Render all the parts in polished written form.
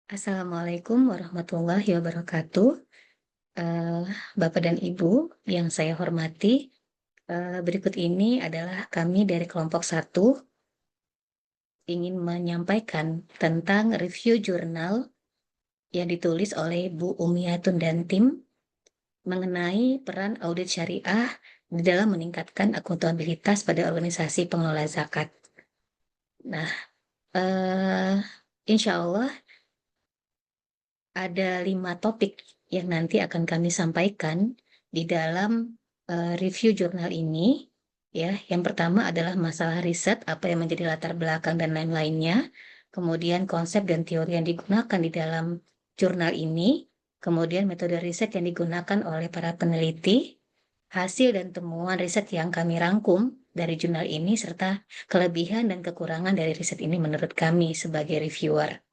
Assalamualaikum warahmatullahi wabarakatuh. Eee, Bapak dan Ibu yang saya hormati, berikut ini adalah kami dari kelompok satu ingin menyampaikan tentang review jurnal yang ditulis oleh Bu Umiyatun dan tim mengenai peran audit syariah di dalam meningkatkan akuntabilitas pada organisasi pengelola zakat. Nah, eee, insyaallah ada 5 topik yang nanti akan kami sampaikan di dalam, review jurnal ini, ya. Yang pertama adalah masalah riset, apa yang menjadi latar belakang dan lain-lainnya, kemudian konsep dan teori yang digunakan di dalam jurnal ini, kemudian metode riset yang digunakan oleh para peneliti, hasil dan temuan riset yang kami rangkum dari jurnal ini, serta kelebihan dan kekurangan dari riset ini menurut kami sebagai reviewer.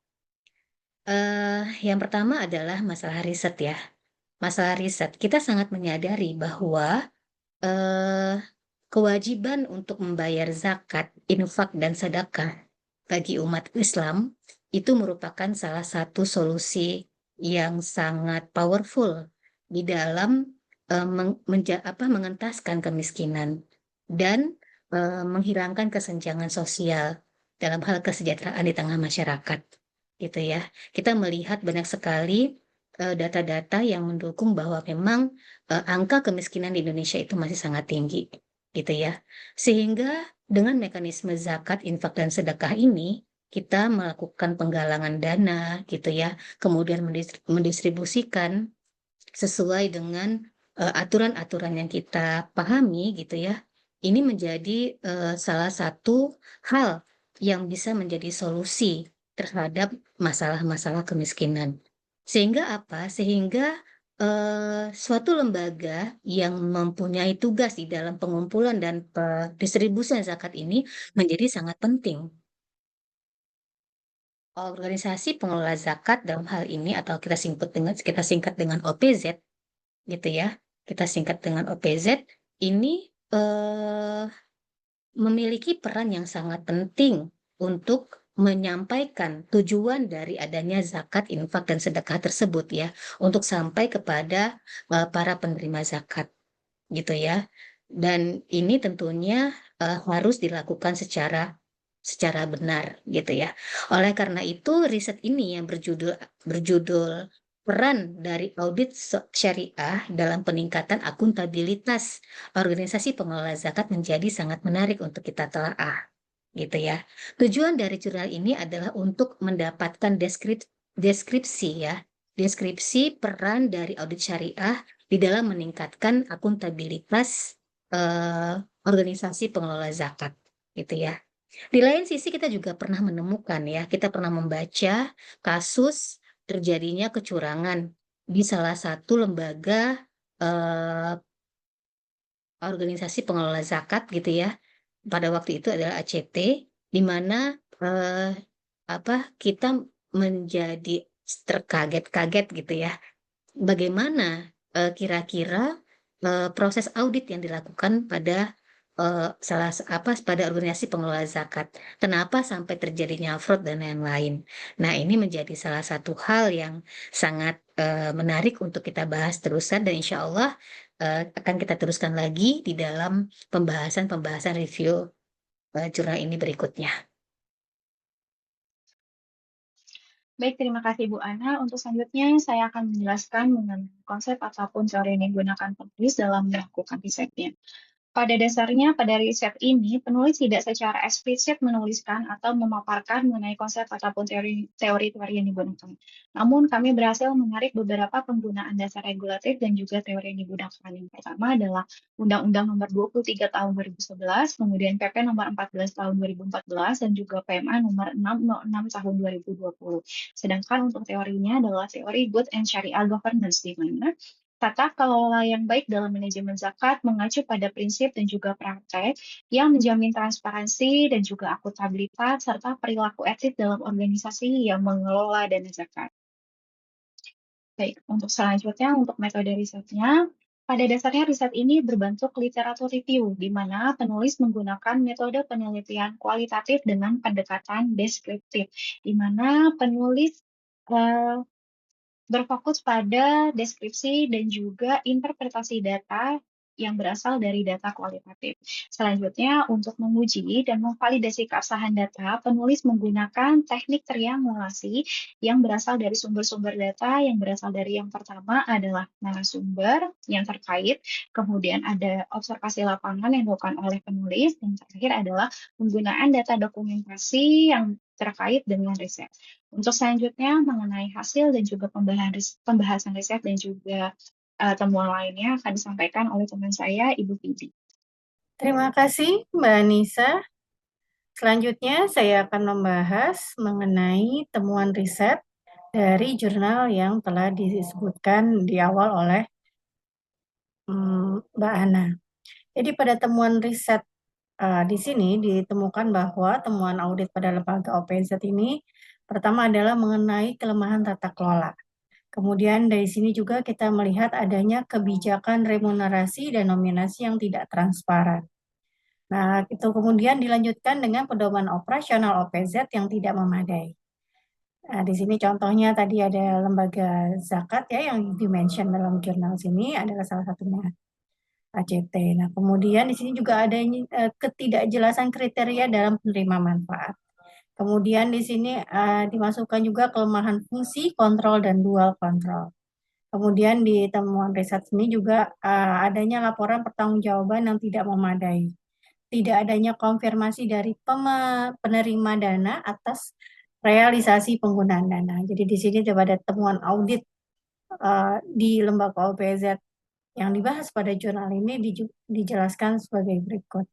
Yang pertama adalah masalah riset ya. Masalah riset, kita sangat menyadari bahwa, eee, kewajiban untuk membayar zakat, infak, dan sedekah bagi umat Islam itu merupakan salah satu solusi yang sangat powerful di dalam, mengentaskan kemiskinan dan, menghilangkan kesenjangan sosial dalam hal kesejahteraan di tengah masyarakat, gitu ya. Kita melihat banyak sekali, data-data yang mendukung bahwa memang, angka kemiskinan di Indonesia itu masih sangat tinggi, gitu ya. Sehingga dengan mekanisme zakat, infak, dan sedekah ini, kita melakukan penggalangan dana, gitu ya, kemudian mendistribusikan sesuai dengan, aturan-aturan yang kita pahami, gitu ya. Ini menjadi, salah satu hal yang bisa menjadi solusi terhadap masalah-masalah kemiskinan. Sehingga apa? Sehingga, suatu lembaga yang mempunyai tugas di dalam pengumpulan dan pendistribusian zakat ini menjadi sangat penting. Organisasi pengelola zakat dalam hal ini atau kita singkat dengan OPZ gitu ya, kita singkat dengan OPZ, ini, memiliki peran yang sangat penting untuk menyampaikan tujuan dari adanya zakat, infak, dan sedekah tersebut ya, untuk sampai kepada, para penerima zakat, gitu ya. Dan ini tentunya, harus dilakukan secara benar, gitu ya. Oleh karena itu, riset ini yang berjudul "Peran dari Audit Syariah dalam Peningkatan Akuntabilitas Organisasi Pengelola Zakat" menjadi sangat menarik untuk kita telaah, gitu ya. Tujuan dari jurnal ini adalah untuk mendapatkan deskripsi ya, deskripsi peran dari audit syariah di dalam meningkatkan akuntabilitas, organisasi pengelola zakat, gitu ya. Di lain sisi kita juga pernah menemukan ya, kita pernah membaca kasus terjadinya kecurangan di salah satu lembaga, eee, organisasi pengelola zakat gitu ya, pada waktu itu adalah ACT, di mana, kita menjadi terkaget-kaget gitu ya, bagaimana, kira-kira, proses audit yang dilakukan pada, pada organisasi pengelola zakat. Kenapa sampai terjadinya fraud dan lain-lain. Nah, ini menjadi salah satu hal yang sangat, menarik untuk kita bahas terusan dan insyaallah, akan kita teruskan lagi di dalam pembahasan-pembahasan review, jurnal ini berikutnya. Baik, terima kasih Bu Ana. Untuk selanjutnya, saya akan menjelaskan mengenai konsep ataupun teori yang digunakan penulis dalam melakukan risetnya. Pada dasarnya, pada riset ini, penulis tidak secara eksplisit menuliskan atau memaparkan mengenai konsep ataupun teori-teori yang digunakan. Namun, kami berhasil menarik beberapa penggunaan dasar regulatif dan juga teori yang digunakan. Yang pertama adalah Undang-Undang Nomor 23 Tahun 2011, kemudian PP Nomor 14 Tahun 2014, dan juga PMA Nomor 606 Tahun 2020. Sedangkan untuk teorinya adalah teori Good and Sharia Governance, di mana tata kelola yang baik dalam manajemen zakat mengacu pada prinsip dan juga praktek yang menjamin transparansi dan juga akuntabilitas serta perilaku etis dalam organisasi yang mengelola dana zakat. Baik, untuk selanjutnya untuk metode risetnya, pada dasarnya riset ini berbentuk literatur review, di mana penulis menggunakan metode penelitian kualitatif dengan pendekatan deskriptif, di mana penulis eh, berfokus pada deskripsi dan juga interpretasi data yang berasal dari data kualitatif. Selanjutnya, untuk menguji dan memvalidasi keabsahan data, penulis menggunakan teknik triangulasi yang berasal dari sumber-sumber data yang berasal dari yang pertama adalah narasumber yang terkait, kemudian ada observasi lapangan yang dilakukan oleh penulis, dan terakhir adalah penggunaan data dokumentasi yang terkait dengan riset. Untuk selanjutnya mengenai hasil dan juga pembahasan riset dan juga temuan lainnya akan disampaikan oleh teman saya, Ibu Vidi. Terima kasih, Mbak Nisa. Selanjutnya, saya akan membahas mengenai temuan riset dari jurnal yang telah disebutkan di awal oleh Mbak Ana. Jadi pada temuan riset di sini ditemukan bahwa temuan audit pada lembaga OPZ ini pertama adalah mengenai kelemahan tata kelola. Kemudian dari sini juga kita melihat adanya kebijakan remunerasi dan nominasi yang tidak transparan. Nah, itu kemudian dilanjutkan dengan pedoman operasional OPZ yang tidak memadai. Nah, di sini contohnya tadi ada lembaga zakat ya yang dimention dalam jurnal sini adalah salah satunya ACT. Nah, kemudian di sini juga ada ketidakjelasan kriteria dalam penerima manfaat. Kemudian di sini dimasukkan juga kelemahan fungsi, kontrol, dan dual kontrol. Kemudian di temuan riset ini juga adanya laporan pertanggungjawaban yang tidak memadai. Tidak adanya konfirmasi dari penerima dana atas realisasi penggunaan dana. Jadi di sini pada temuan audit di lembaga OPZ yang dibahas pada jurnal ini dijelaskan sebagai berikut.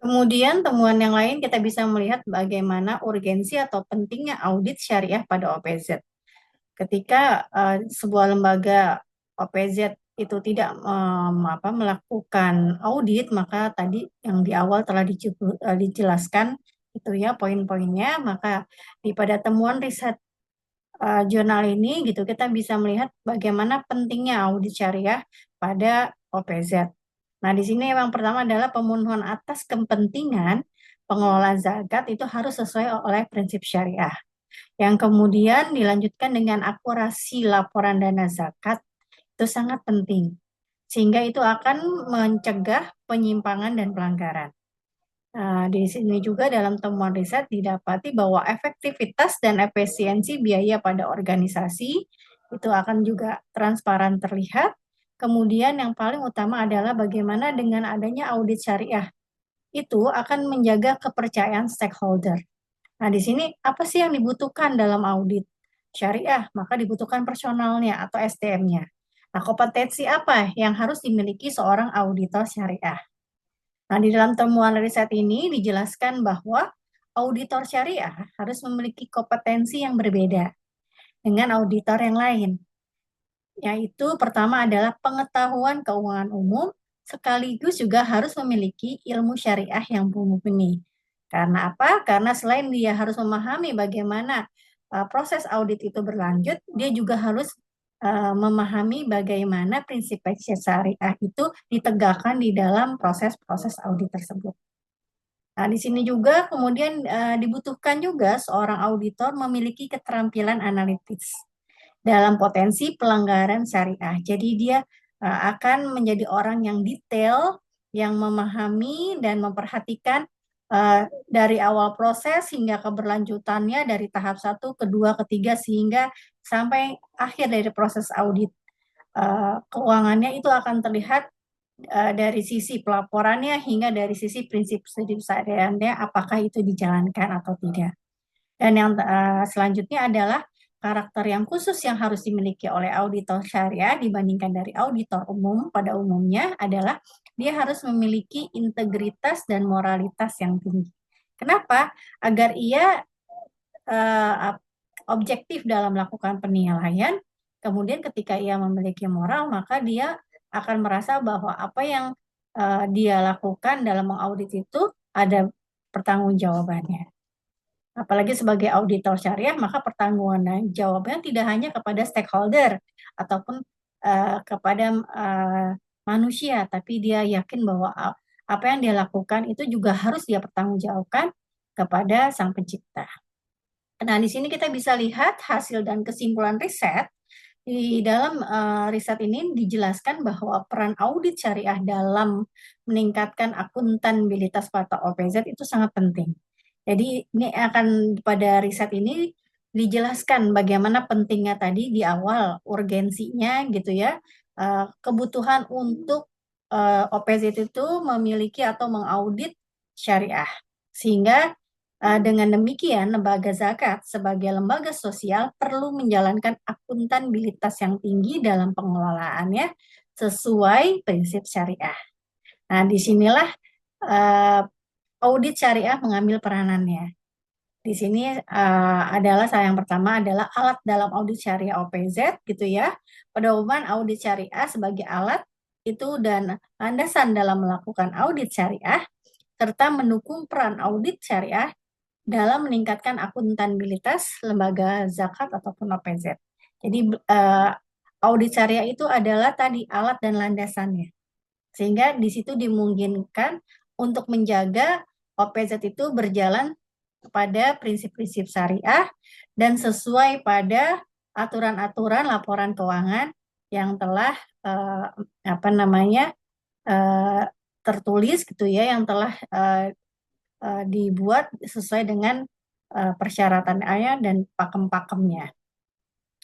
Kemudian temuan yang lain kita bisa melihat bagaimana urgensi atau pentingnya audit syariah pada OPZ. Ketika sebuah lembaga OPZ itu tidak melakukan audit, maka tadi yang di awal telah dijelaskan itu ya poin-poinnya, maka pada temuan riset jurnal ini gitu kita bisa melihat bagaimana pentingnya audit syariah pada OPZ. Nah, di sini yang pertama adalah pemenuhan atas kepentingan pengelola zakat itu harus sesuai oleh prinsip syariah. Yang kemudian dilanjutkan dengan akurasi laporan dana zakat itu sangat penting. Sehingga itu akan mencegah penyimpangan dan pelanggaran. Nah, di sini juga dalam temuan riset didapati bahwa efektivitas dan efisiensi biaya pada organisasi itu akan juga transparan terlihat. Kemudian yang paling utama adalah bagaimana dengan adanya audit syariah itu akan menjaga kepercayaan stakeholder. Nah, di sini apa sih yang dibutuhkan dalam audit syariah? Maka dibutuhkan personalnya atau SDM-nya. Nah, kompetensi apa yang harus dimiliki seorang auditor syariah? Nah, di dalam temuan riset ini dijelaskan bahwa auditor syariah harus memiliki kompetensi yang berbeda dengan auditor yang lain. Yaitu pertama adalah pengetahuan keuangan umum, sekaligus juga harus memiliki ilmu syariah yang mumpuni. Karena apa? Karena selain dia harus memahami bagaimana proses audit itu berlanjut, dia juga harus memahami bagaimana prinsip syariah itu ditegakkan di dalam proses-proses audit tersebut. Nah, di sini juga kemudian dibutuhkan juga seorang auditor memiliki keterampilan analitis dalam potensi pelanggaran syariah. Jadi dia akan menjadi orang yang detail, yang memahami dan memperhatikan dari awal proses hingga keberlanjutannya dari tahap 1, kedua, ketiga sehingga sampai akhir dari proses audit keuangannya itu akan terlihat dari sisi pelaporannya hingga dari sisi prinsip kesehariannya apakah itu dijalankan atau tidak. Dan yang selanjutnya adalah karakter yang khusus yang harus dimiliki oleh auditor syariah dibandingkan dari auditor umum pada umumnya adalah dia harus memiliki integritas dan moralitas yang tinggi. Kenapa? Agar ia objektif dalam melakukan penilaian, kemudian ketika ia memiliki moral, maka dia akan merasa bahwa apa yang dia lakukan dalam mengaudit itu ada pertanggungjawabannya. Apalagi sebagai auditor syariah, maka pertanggungan jawabnya tidak hanya kepada stakeholder ataupun kepada manusia, tapi dia yakin bahwa apa yang dia lakukan itu juga harus dia pertanggungjawabkan kepada Sang Pencipta. Nah, di sini kita bisa lihat hasil dan kesimpulan riset. Di dalam riset ini dijelaskan bahwa peran audit syariah dalam meningkatkan akuntabilitas pada OPZ itu sangat penting. Jadi ini akan pada riset ini dijelaskan bagaimana pentingnya tadi di awal urgensinya gitu ya, kebutuhan untuk OPZ itu memiliki atau mengaudit syariah. Sehingga dengan demikian, lembaga zakat sebagai lembaga sosial perlu menjalankan akuntabilitas yang tinggi dalam pengelolaannya sesuai prinsip syariah. Nah, disinilah audit syariah mengambil peranannya. Di sini adalah yang pertama adalah alat dalam audit syariah OPZ gitu ya. Pedoman audit syariah sebagai alat itu dan landasan dalam melakukan audit syariah serta mendukung peran audit syariah dalam meningkatkan akuntabilitas lembaga zakat ataupun OPZ. Jadi audit syariah itu adalah tadi alat dan landasannya. Sehingga di situ dimungkinkan untuk menjaga OPZ itu berjalan pada prinsip-prinsip syariah dan sesuai pada aturan-aturan laporan keuangan yang telah tertulis gitu ya, yang telah dibuat sesuai dengan persyaratannya dan pakem-pakemnya.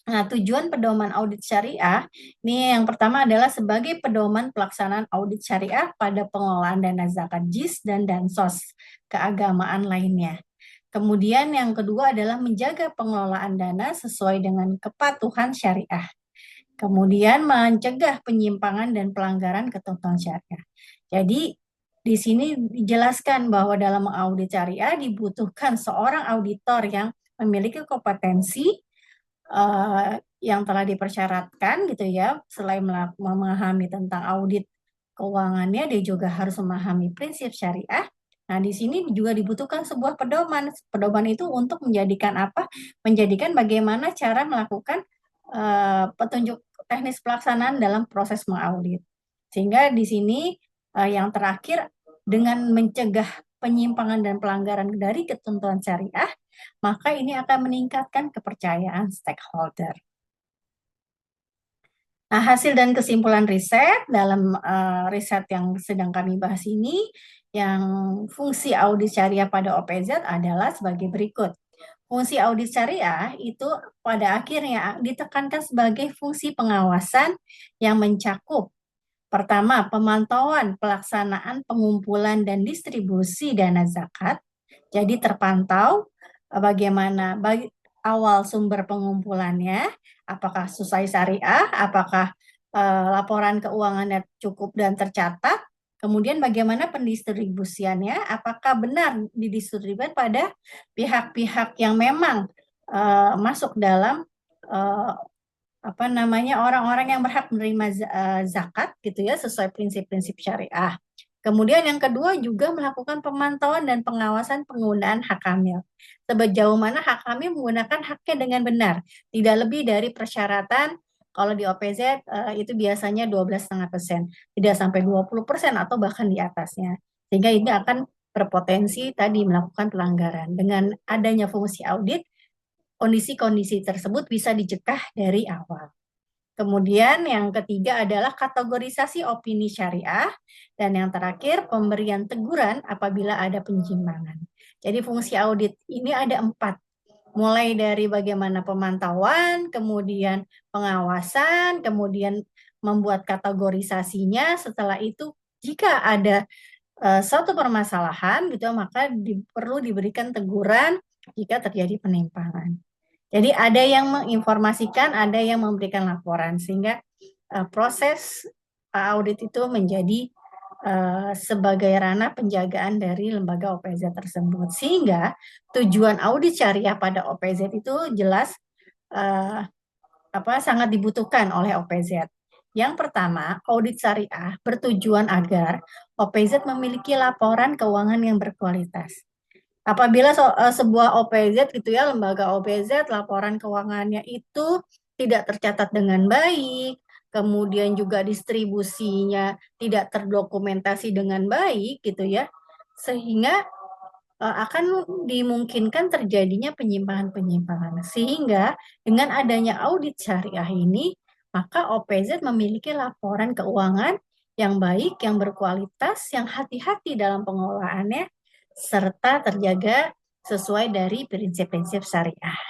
Nah, tujuan pedoman audit syariah, ini yang pertama adalah sebagai pedoman pelaksanaan audit syariah pada pengelolaan dana zakat JIS dan Dansos keagamaan lainnya. Kemudian yang kedua adalah menjaga pengelolaan dana sesuai dengan kepatuhan syariah. Kemudian mencegah penyimpangan dan pelanggaran ketentuan syariah. Jadi di sini dijelaskan bahwa dalam mengaudit syariah dibutuhkan seorang auditor yang memiliki kompetensi yang telah dipersyaratkan gitu ya. Selain memahami tentang audit keuangannya, dia juga harus memahami prinsip syariah. Nah, di sini juga dibutuhkan sebuah pedoman. Pedoman itu untuk menjadikan apa? Menjadikan bagaimana cara melakukan petunjuk teknis pelaksanaan dalam proses mengaudit. Sehingga di sini yang terakhir, dengan mencegah penyimpangan dan pelanggaran dari ketentuan syariah, maka ini akan meningkatkan kepercayaan stakeholder. Nah, hasil dan kesimpulan riset dalam riset yang sedang kami bahas ini, yang fungsi audit syariah pada OPZ adalah sebagai berikut. Fungsi audit syariah itu pada akhirnya ditekankan sebagai fungsi pengawasan yang mencakup pertama, pemantauan pelaksanaan pengumpulan dan distribusi dana zakat. Jadi terpantau bagaimana awal sumber pengumpulannya, apakah sesuai syariah, apakah laporan keuangannya cukup dan tercatat, kemudian bagaimana pendistribusiannya, apakah benar didistribusikan pada pihak-pihak yang memang masuk dalam orang-orang yang berhak menerima zakat gitu ya, sesuai prinsip-prinsip syariah. Kemudian yang kedua juga melakukan pemantauan dan pengawasan penggunaan hak hamil. Sejauh mana hak hamil menggunakan haknya dengan benar, tidak lebih dari persyaratan. Kalau di OPZ itu biasanya 12,5%, tidak sampai 20% atau bahkan di atasnya. Sehingga ini akan berpotensi tadi melakukan pelanggaran. Dengan adanya fungsi audit, kondisi-kondisi tersebut bisa dicegah dari awal. Kemudian yang ketiga adalah kategorisasi opini syariah. Dan yang terakhir, pemberian teguran apabila ada penyimpangan. Jadi fungsi audit ini ada 4. Mulai dari bagaimana pemantauan, kemudian pengawasan, kemudian membuat kategorisasinya. Setelah itu, jika ada suatu permasalahan, gitu, maka perlu diberikan teguran jika terjadi penyimpangan. Jadi ada yang menginformasikan, ada yang memberikan laporan, sehingga proses audit itu menjadi sebagai ranah penjagaan dari lembaga OPZ tersebut. Sehingga tujuan audit syariah pada OPZ itu jelas sangat dibutuhkan oleh OPZ. Yang pertama, audit syariah bertujuan agar OPZ memiliki laporan keuangan yang berkualitas. Apabila sebuah OPZ gitu ya, lembaga OPZ, laporan keuangannya itu tidak tercatat dengan baik, kemudian juga distribusinya tidak terdokumentasi dengan baik gitu ya, sehingga akan dimungkinkan terjadinya penyimpangan-penyimpangan. Sehingga dengan adanya audit syariah ini, maka OPZ memiliki laporan keuangan yang baik, yang berkualitas, yang hati-hati dalam pengelolaannya, serta terjaga sesuai dari prinsip-prinsip syariah.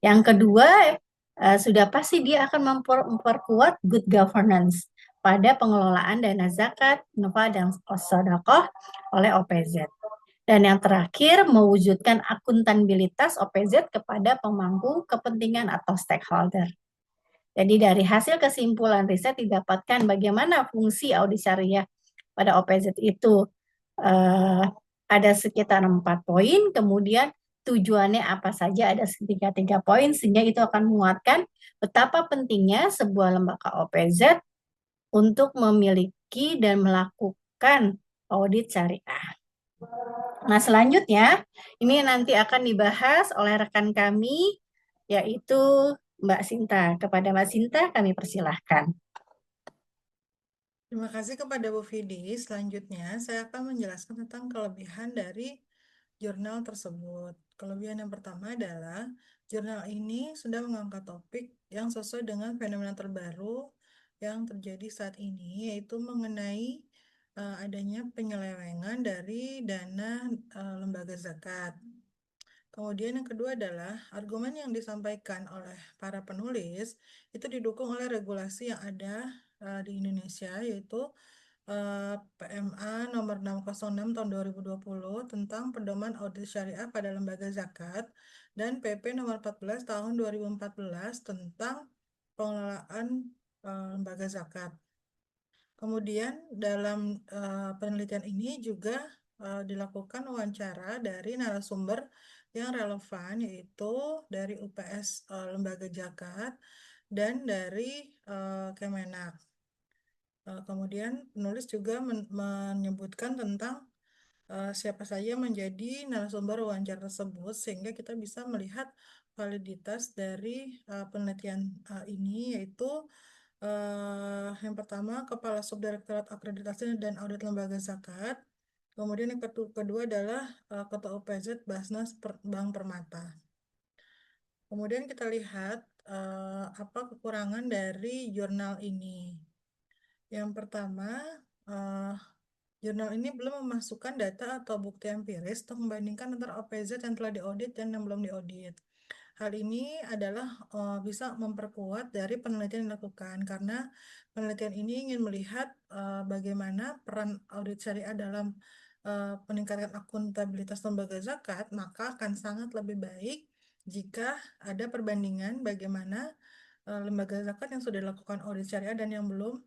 Yang kedua, sudah pasti dia akan memperkuat good governance pada pengelolaan dana zakat, infak, dan sedekah oleh OPZ. Dan yang terakhir, mewujudkan akuntabilitas OPZ kepada pemangku kepentingan atau stakeholder. Jadi dari hasil kesimpulan riset didapatkan bagaimana fungsi audit syariah pada OPZ itu ada sekitar 4 poin, kemudian tujuannya apa saja ada sekitar 3 poin, sehingga itu akan menguatkan betapa pentingnya sebuah lembaga OPZ untuk memiliki dan melakukan audit syariah. Nah, selanjutnya ini nanti akan dibahas oleh rekan kami, yaitu Mbak Sinta. Kepada Mbak Sinta kami persilahkan. Terima kasih kepada Bu Vidi. Selanjutnya, saya akan menjelaskan tentang kelebihan dari jurnal tersebut. Kelebihan yang pertama adalah jurnal ini sudah mengangkat topik yang sesuai dengan fenomena terbaru yang terjadi saat ini, yaitu mengenai adanya penyelewengan dari dana lembaga zakat. Kemudian yang kedua adalah argumen yang disampaikan oleh para penulis itu didukung oleh regulasi yang ada di Indonesia, yaitu PMA nomor 606 tahun 2020 tentang pedoman audit syariah pada lembaga zakat dan PP nomor 14 tahun 2014 tentang pengelolaan lembaga zakat. Kemudian dalam penelitian ini juga dilakukan wawancara dari narasumber yang relevan, yaitu dari UPS Lembaga Zakat dan dari Kemenak. Kemudian penulis juga menyebutkan tentang siapa saja menjadi narasumber wawancara tersebut, sehingga kita bisa melihat validitas dari penelitian ini, yaitu yang pertama Kepala Subdirektorat Akreditasi dan Audit Lembaga Zakat. Kemudian yang kedua adalah Ketua UPZ Basnas Bank Permata. Kemudian kita lihat apa kekurangan dari jurnal ini. Yang pertama, jurnal ini belum memasukkan data atau bukti empiris untuk membandingkan antara OPZ yang telah diaudit dan yang belum diaudit. Hal ini adalah bisa memperkuat dari penelitian yang dilakukan, karena penelitian ini ingin melihat bagaimana peran audit syariah dalam meningkatkan akuntabilitas lembaga zakat, maka akan sangat lebih baik jika ada perbandingan bagaimana lembaga zakat yang sudah dilakukan audit syariah dan yang belum,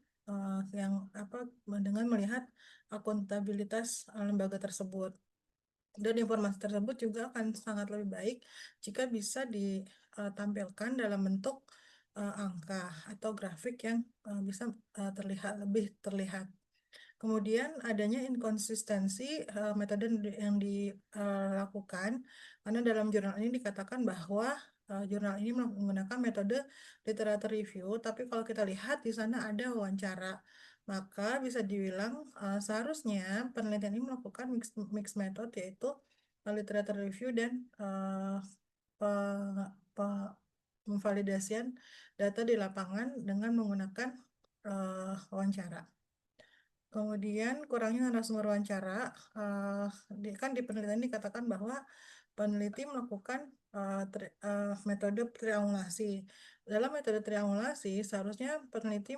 dengan melihat akuntabilitas lembaga tersebut. Dan informasi tersebut juga akan sangat lebih baik jika bisa ditampilkan dalam bentuk angka atau grafik yang bisa lebih terlihat. Kemudian adanya inkonsistensi metode yang dilakukan, karena dalam jurnal ini dikatakan bahwa jurnal ini menggunakan metode literatur review, tapi kalau kita lihat di sana ada wawancara. Maka bisa dibilang seharusnya penelitian ini melakukan mix method, yaitu literatur review dan memvalidasian data di lapangan dengan menggunakan wawancara. Kemudian kurangnya narasumber wawancara, kan di penelitian dikatakan bahwa peneliti melakukan metode triangulasi. Dalam metode triangulasi, seharusnya peneliti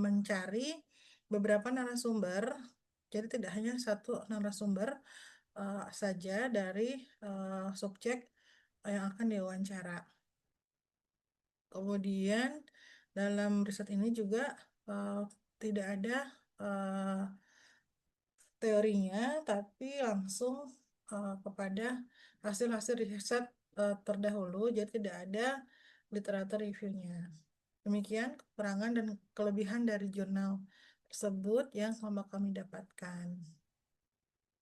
mencari beberapa narasumber, jadi tidak hanya satu narasumber saja dari subjek yang akan diwawancara. Kemudian dalam riset ini juga tidak ada teorinya, tapi langsung kepada hasil-hasil riset terdahulu, jadi tidak ada literatur reviewnya. Demikian kekurangan dan kelebihan dari jurnal tersebut yang selama kami dapatkan.